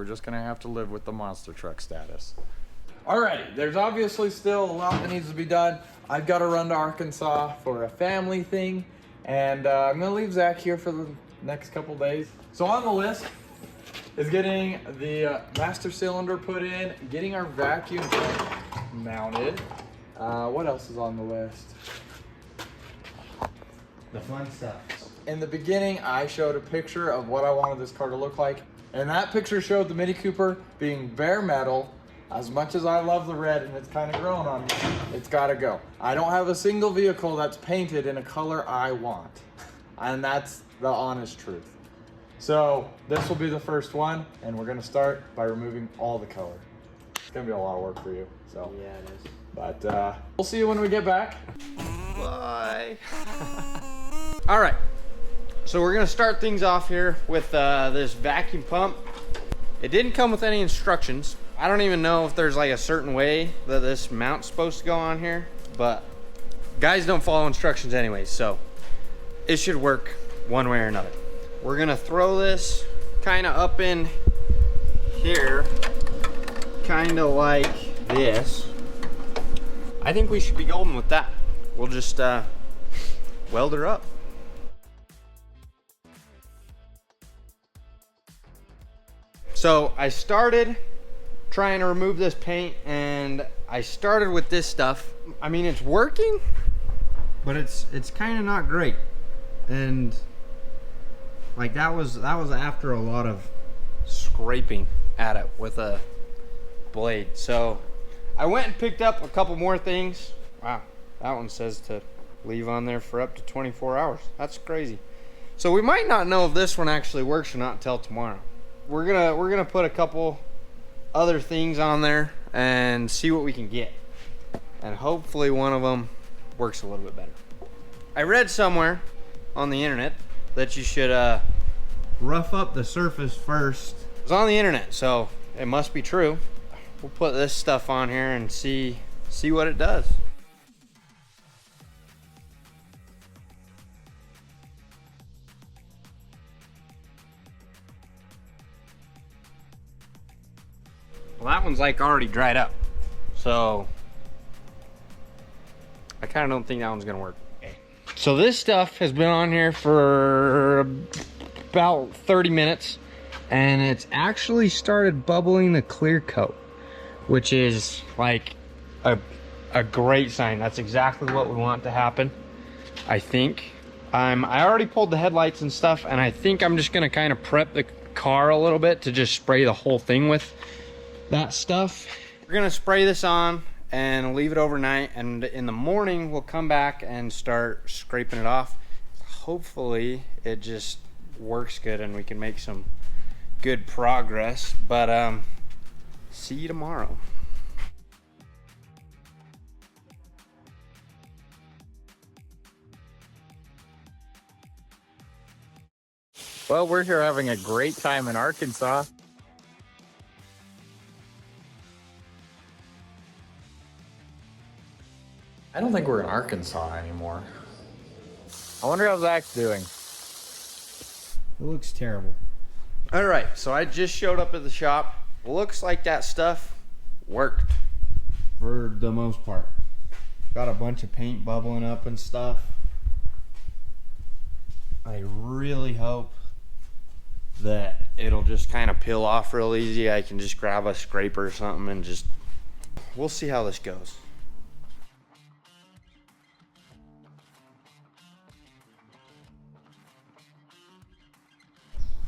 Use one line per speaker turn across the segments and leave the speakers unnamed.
We're just gonna have to live with the monster truck status. Alrighty, there's obviously still a lot that needs to be done. I've got to run to Arkansas for a family thing, and I'm gonna leave Zach here for the next couple days. So on the list is getting the master cylinder put in, getting our vacuum tank mounted. What else is on the list?
The fun stuff.
In the beginning, I showed a picture of what I wanted this car to look like, and that picture showed the Mini Cooper being bare metal. As much as I love the red and it's kind of grown on me, it's gotta go. I don't have a single vehicle that's painted in a color I want. And that's the honest truth. So this will be the first one, and we're gonna start by removing all the color. It's gonna be a lot of work for you, so.
Yeah, it is.
But we'll see you when we get back.
Bye. All right, so we're gonna start things off here with this vacuum pump. It didn't come with any instructions. I don't even know if there's like a certain way that this mount's supposed to go on here, but guys don't follow instructions anyway, so it should work one way or another. We're gonna throw this kind of up in here, kind of like this. I think we should be golden with that. We'll just weld her up. So I started trying to remove this paint, and I started with this stuff. I mean, it's working, but it's kind of not great. And like that was after a lot of scraping at it with a blade. So I went and picked up a couple more things. Wow, that one says to leave on there for up to 24 hours. That's crazy. So we might not know if this one actually works or not until tomorrow. We're gonna put a couple other things on there and see what we can get, and hopefully one of them works a little bit better. I read somewhere on the internet that you should rough up the surface first. It was on the internet, so it must be true. We'll put this stuff on here and see what it does. Well, that one's like already dried up, so I kind of don't think that one's gonna work. So this stuff has been on here for about 30 minutes, and it's actually started bubbling the clear coat, which is like a great sign. That's exactly what we want to happen, I think. I already pulled the headlights and stuff, and I think I'm just gonna kind of prep the car a little bit to just spray the whole thing with that stuff. We're gonna spray this on and leave it overnight, and in the morning we'll come back and start scraping it off. Hopefully it just works good and we can make some good progress, but see you tomorrow.
Well, we're here having a great time in Arkansas. I don't think we're in Arkansas anymore. I wonder how Zach's doing.
It looks terrible. All right, so I just showed up at the shop. Looks like that stuff worked for the most part. Got a bunch of paint bubbling up and stuff. I really hope that it'll just kind of peel off real easy. I can just grab a scraper or something and just, we'll see how this goes.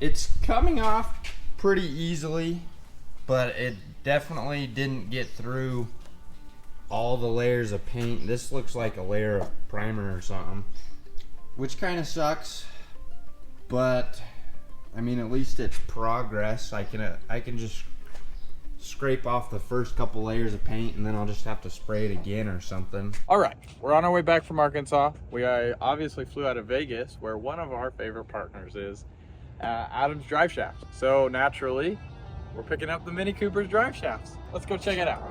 It's coming off pretty easily, but it definitely didn't get through all the layers of paint. This looks like a layer of primer or something, which kind of sucks, but I mean, at least it's progress. I can just scrape off the first couple layers of paint, and then I'll just have to spray it again or something.
All right, we're on our way back from Arkansas. We obviously flew out of Vegas, where one of our favorite partners is Adam's drive shaft. So naturally, we're picking up the Mini Cooper's drive shafts. Let's go check it out.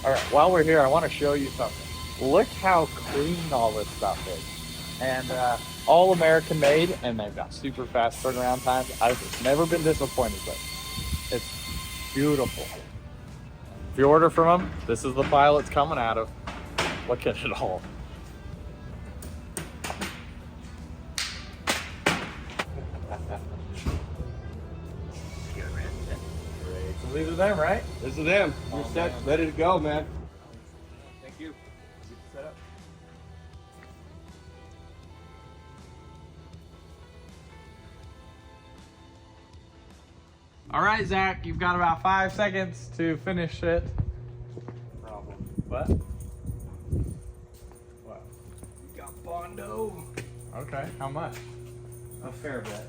All right, while we're here, I want to show you something. Look how clean all this stuff is. And all American made, and they've got super fast turnaround times. I've never been disappointed with. It's beautiful. If you order from them, this is the file it's coming out of. Look at it all. So these are them, right?
This is them. You're set, ready to go, man. Thank you.
Set up. All right, Zach, you've got about 5 seconds to finish it.
Problem.
What? What?
You got Bondo.
Okay, how much?
A fair bet.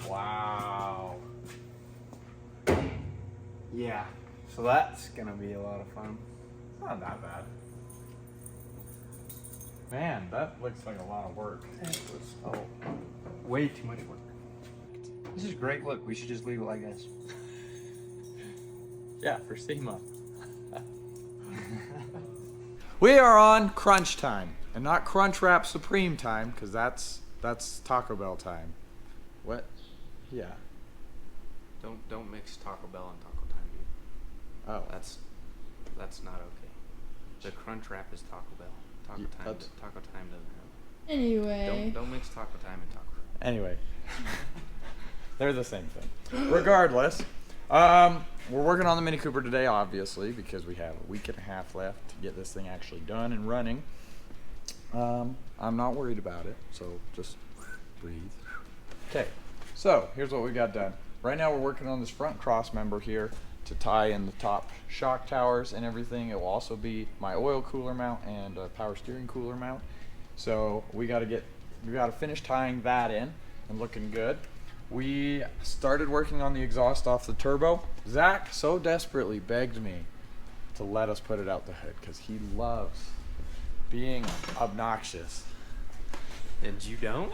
Wow.
Yeah. So that's gonna be a lot of fun.
It's not that bad. Man, that looks like a lot of work.
It was way too much work. This is great. Look, we should just leave it like this.
Yeah, for SEMA. We are on crunch time, and not Crunchwrap Supreme time, because that's Taco Bell time. What? Yeah.
Don't mix Taco Bell and Taco Time, dude.
Oh.
That's not okay. The Crunch Wrap is Taco Bell. Taco Time doesn't have it.
Anyway.
Don't mix Taco Time and Taco Wrap.
Anyway. They're the same thing. Regardless, we're working on the Mini Cooper today, obviously, because we have a week and a half left to get this thing actually done and running. I'm not worried about it, so just breathe. Okay, so here's what we got done. Right now we're working on this front cross member here to tie in the top shock towers and everything. It will also be my oil cooler mount and power steering cooler mount. So we got to finish tying that in and looking good. We started working on the exhaust off the turbo. Zach so desperately begged me to let us put it out the hood because he loves being obnoxious.
And you don't?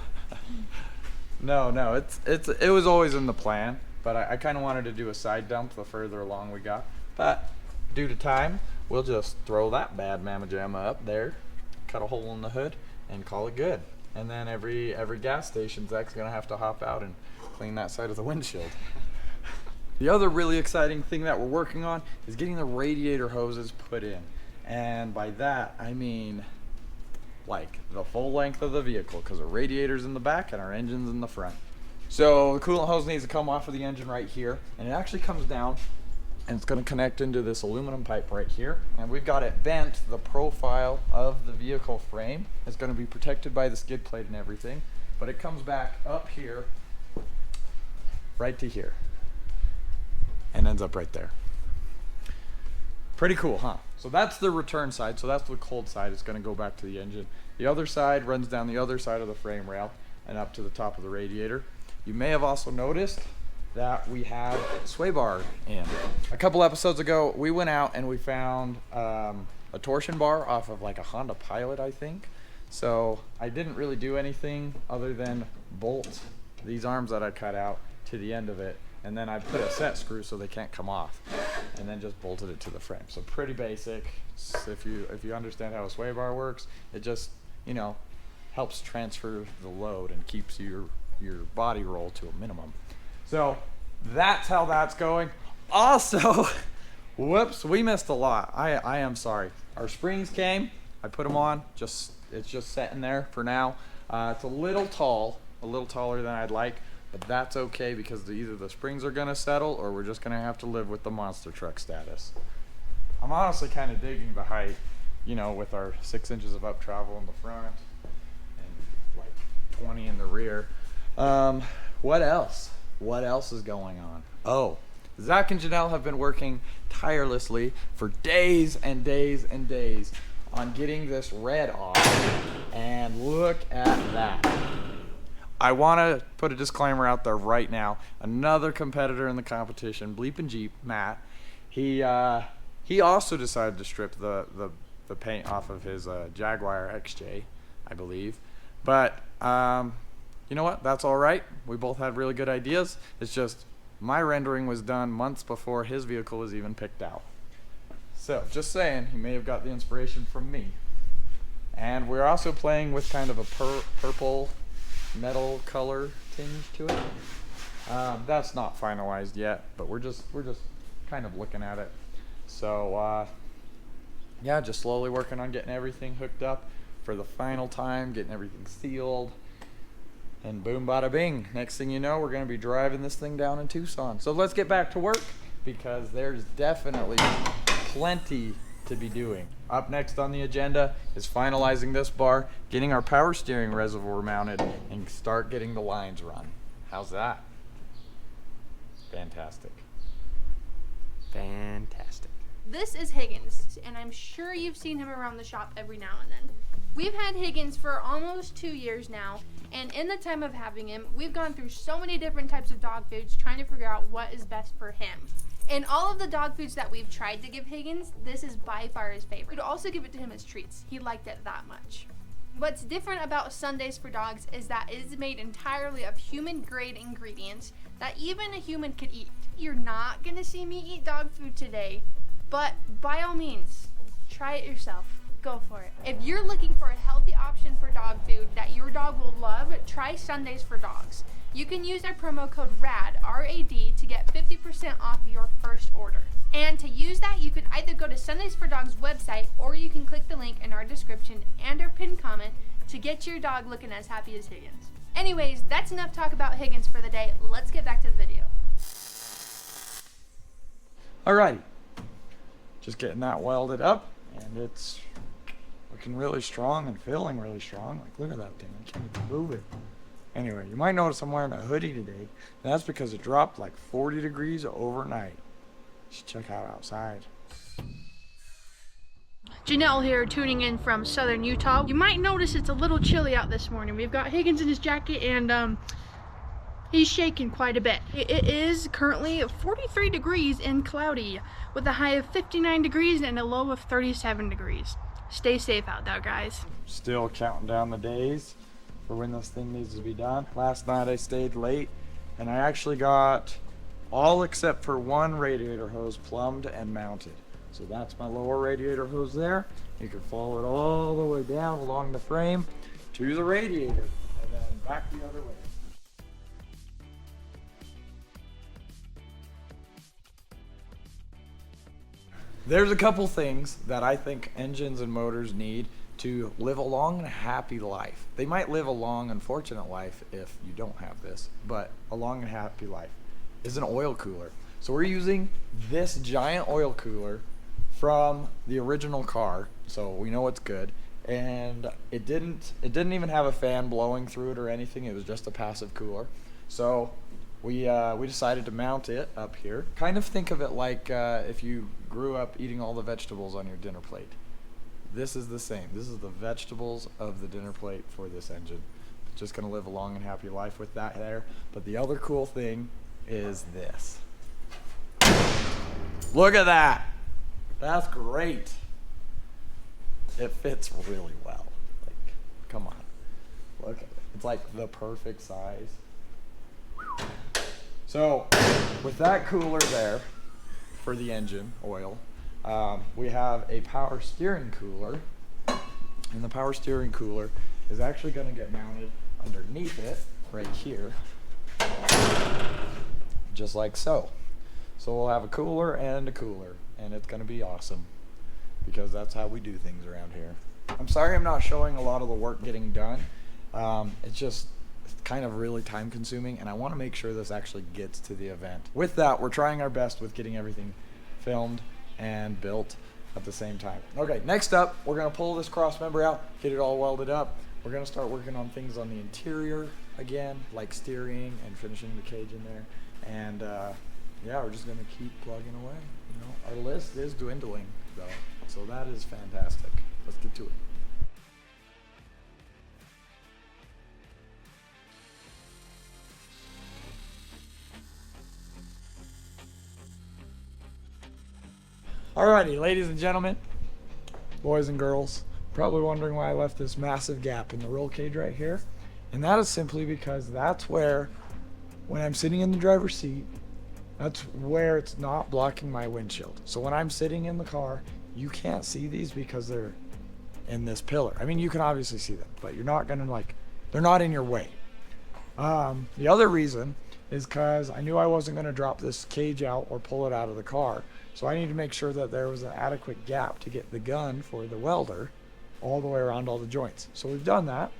No, it was always in the plan, but I kind of wanted to do a side dump the further along we got. But due to time, we'll just throw that bad mamma jamma up there, cut a hole in the hood, and call it good. And then every gas station, Zach's gonna have to hop out and clean that side of the windshield. The other really exciting thing that we're working on is getting the radiator hoses put in. And by that, I mean like the full length of the vehicle, because our radiator's in the back and our engine's in the front. So the coolant hose needs to come off of the engine right here, and it actually comes down and it's going to connect into this aluminum pipe right here, and we've got it bent. The profile of the vehicle frame is going to be protected by the skid plate and everything, but it comes back up here right to here and ends up right there. Pretty cool, huh? So that's the return side. So that's the cold side. It's going to go back to the engine. The other side runs down the other side of the frame rail and up to the top of the radiator. You may have also noticed that we have sway bar in. A couple episodes ago, we went out and we found a torsion bar off of like a Honda Pilot, I think. So I didn't really do anything other than bolt these arms that I cut out to the end of it, and then I put a set screw so they can't come off, and then just bolted it to the frame. So pretty basic. If you understand how a sway bar works, it just, you know, helps transfer the load and keeps your body roll to a minimum. So that's how that's going. Also, whoops, we missed a lot. I am sorry. Our springs came, I put them on, it's just sitting there for now. It's a little taller than I'd like, but that's okay because either the springs are gonna settle or we're just gonna have to live with the monster truck status. I'm honestly kind of digging the height, you know, with our 6 inches of up travel in the front and like 20 in the rear. What else? What else is going on? Oh, Zach and Janelle have been working tirelessly for days and days and days on getting this red off, and look at that. I want to put a disclaimer out there right now. Another competitor in the competition, Bleepin' Jeep, Matt, he also decided to strip the paint off of his Jaguar XJ, I believe. But you know what? That's all right. We both had really good ideas. It's just my rendering was done months before his vehicle was even picked out. So just saying, he may have got the inspiration from me. And we're also playing with kind of a purple metal color tinge to it. That's not finalized yet, but we're just kind of looking at it. So yeah, just slowly working on getting everything hooked up for the final time, getting everything sealed, and boom bada bing. Next thing you know, we're gonna be driving this thing down in Tucson. So let's get back to work, because there's definitely plenty to be doing. Up next on the agenda is finalizing this bar, getting our power steering reservoir mounted, and start getting the lines run. How's that? Fantastic.
Fantastic.
This is Higgins, and I'm sure you've seen him around the shop every now and then. We've had Higgins for almost 2 years now, and in the time of having him, we've gone through so many different types of dog foods trying to figure out what is best for him. In all of the dog foods that we've tried to give Higgins, this is by far his favorite. We'd also give it to him as treats. He liked it that much. What's different about Sundays for Dogs is that it is made entirely of human-grade ingredients that even a human could eat. You're not gonna see me eat dog food today, but by all means, try it yourself. Go for it. If you're looking for a healthy option for dog food that your dog will love, try Sundays for Dogs. You can use our promo code RAD, R-A-D, to get 50% off your first order. And to use that, you can either go to Sundays for Dogs website, or you can click the link in our description and our pinned comment to get your dog looking as happy as Higgins. Anyways, that's enough talk about Higgins for the day. Let's get back to the video.
Alrighty, just getting that welded up, and it's looking really strong and feeling really strong. Like, look at that thing, I can't even move it. Anyway, you might notice I'm wearing a hoodie today, and that's because it dropped like 40 degrees overnight. You should check out outside.
Janelle here, tuning in from southern Utah. You might notice it's a little chilly out this morning. We've got Higgins in his jacket, and he's shaking quite a bit. It is currently 43 degrees and cloudy, with a high of 59 degrees and a low of 37 degrees. Stay safe out there, guys.
Still counting down the days for when this thing needs to be done. Last night I stayed late, and I actually got all except for one radiator hose plumbed and mounted. So that's my lower radiator hose there. You can follow it all the way down along the frame to the radiator, and then back the other way. There's a couple things that I think engines and motors need to live a long and happy life. They might live a long, unfortunate life if you don't have this, but a long and happy life is an oil cooler. So we're using this giant oil cooler from the original car, so we know it's good. And it didn't even have a fan blowing through it or anything. It was just a passive cooler. So we decided to mount it up here. Kind of think of it like if you grew up eating all the vegetables on your dinner plate. This is the same. This is the vegetables of the dinner plate for this engine. Just gonna live a long and happy life with that there. But the other cool thing is this. Look at that. That's great. It fits really well. Like, come on. Look at it. It's like the perfect size. So, with that cooler there for the engine oil, we have a power steering cooler, and the power steering cooler is actually going to get mounted underneath it right here, just like so. So we'll have a cooler, and it's going to be awesome, because that's how we do things around here. I'm sorry I'm not showing a lot of the work getting done. It's kind of really time consuming, and I want to make sure this actually gets to the event. With that, we're trying our best with getting everything filmed and built at the same time. Okay, next up, we're gonna pull this cross member out, get it all welded up. We're gonna start working on things on the interior again, like steering and finishing the cage in there. And yeah, we're just gonna keep plugging away. You know, our list is dwindling though, so that is fantastic. Let's get to it. Alrighty, ladies and gentlemen, boys and girls, probably wondering why I left this massive gap in the roll cage right here. And that is simply because that's where, when I'm sitting in the driver's seat, that's where it's not blocking my windshield. So when I'm sitting in the car, you can't see these because they're in this pillar. I mean, you can obviously see them, but you're not gonna they're not in your way. The other reason is because I knew I wasn't going to drop this cage out or pull it out of the car. So I need to make sure that there was an adequate gap to get the gun for the welder all the way around all the joints. So we've done that.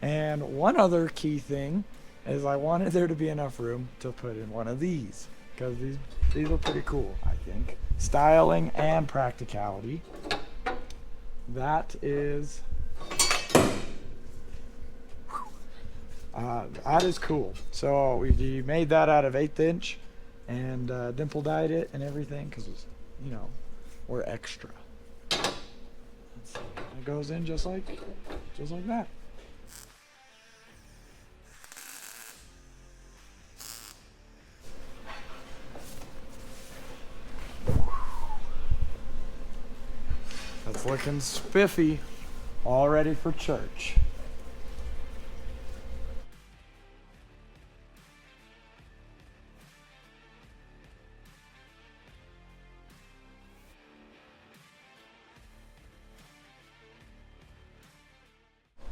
And one other key thing is I wanted there to be enough room to put in one of these, because these are pretty cool, I think. Styling and practicality. That is cool. So we made that out of 1/8 inch and dimple dyed it and everything, because you know, we're extra. Let's see. It goes in just like that. That's looking spiffy, all ready for church.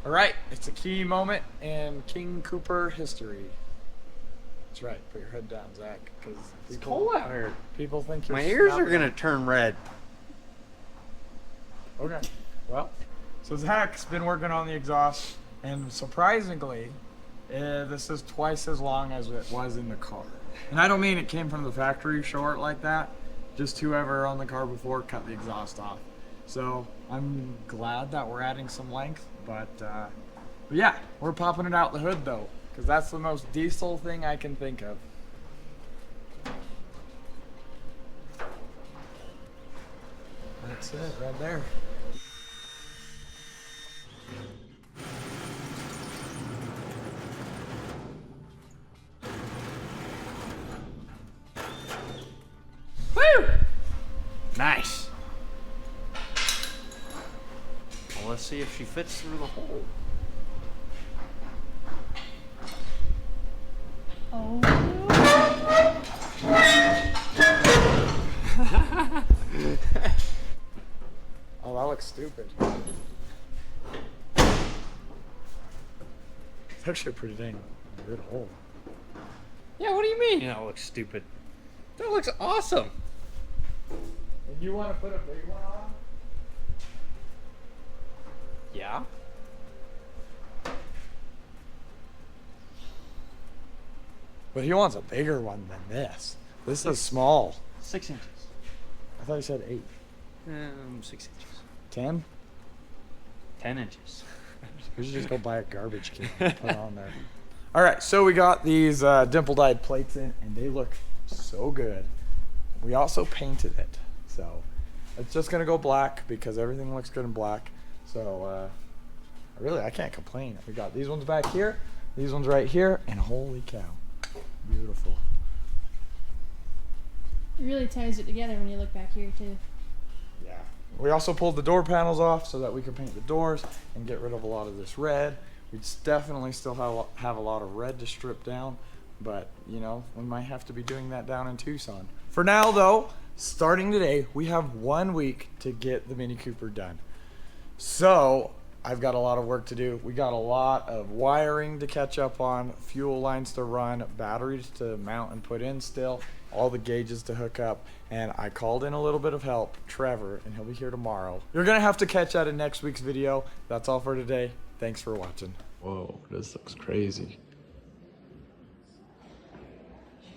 All right, it's a key moment in King Cooper history. That's right, put your head down, Zach, because
It's cold out here.
people think you're
My ears are
snapping.
gonna turn red.
Okay, well, so Zach's been working on the exhaust, and surprisingly, this is twice as long as it was in the car. And I don't mean it came from the factory short like that, just whoever on the car before cut the exhaust off. So I'm glad that we're adding some length, but yeah, we're popping it out the hood though, because that's the most diesel thing I can think of. That's it right there.
Woo! Nice. Well, let's see if she fits through the hole.
Oh.
Oh, that looks stupid. It's actually a pretty dang good hole.
Yeah, what do you mean? That looks stupid. That looks awesome.
And you want to put a big one on?
Yeah.
But he wants a bigger one than this. This is small.
6 inches.
I thought you said 8.
6 inches.
10?
10 inches.
We should just go buy a garbage can and put it on there. All right, so we got these dimple dyed plates in, and they look so good. We also painted it, so it's just gonna go black because everything looks good in black. So really, I can't complain. We got these ones back here, these ones right here, and holy cow, beautiful.
It really ties it together when you look back here too.
Yeah. We also pulled the door panels off so that we could paint the doors and get rid of a lot of this red. We'd definitely still have a lot of red to strip down, but you know, we might have to be doing that down in Tucson. For now though, starting today, we have 1 week to get the Mini Cooper done. So I've got a lot of work to do. We got a lot of wiring to catch up on, fuel lines to run, batteries to mount and put in still, all the gauges to hook up, and I called in a little bit of help, Trevor, and he'll be here tomorrow. You're gonna have to catch that in next week's video. That's all for today. Thanks for watching.
Whoa, this looks crazy.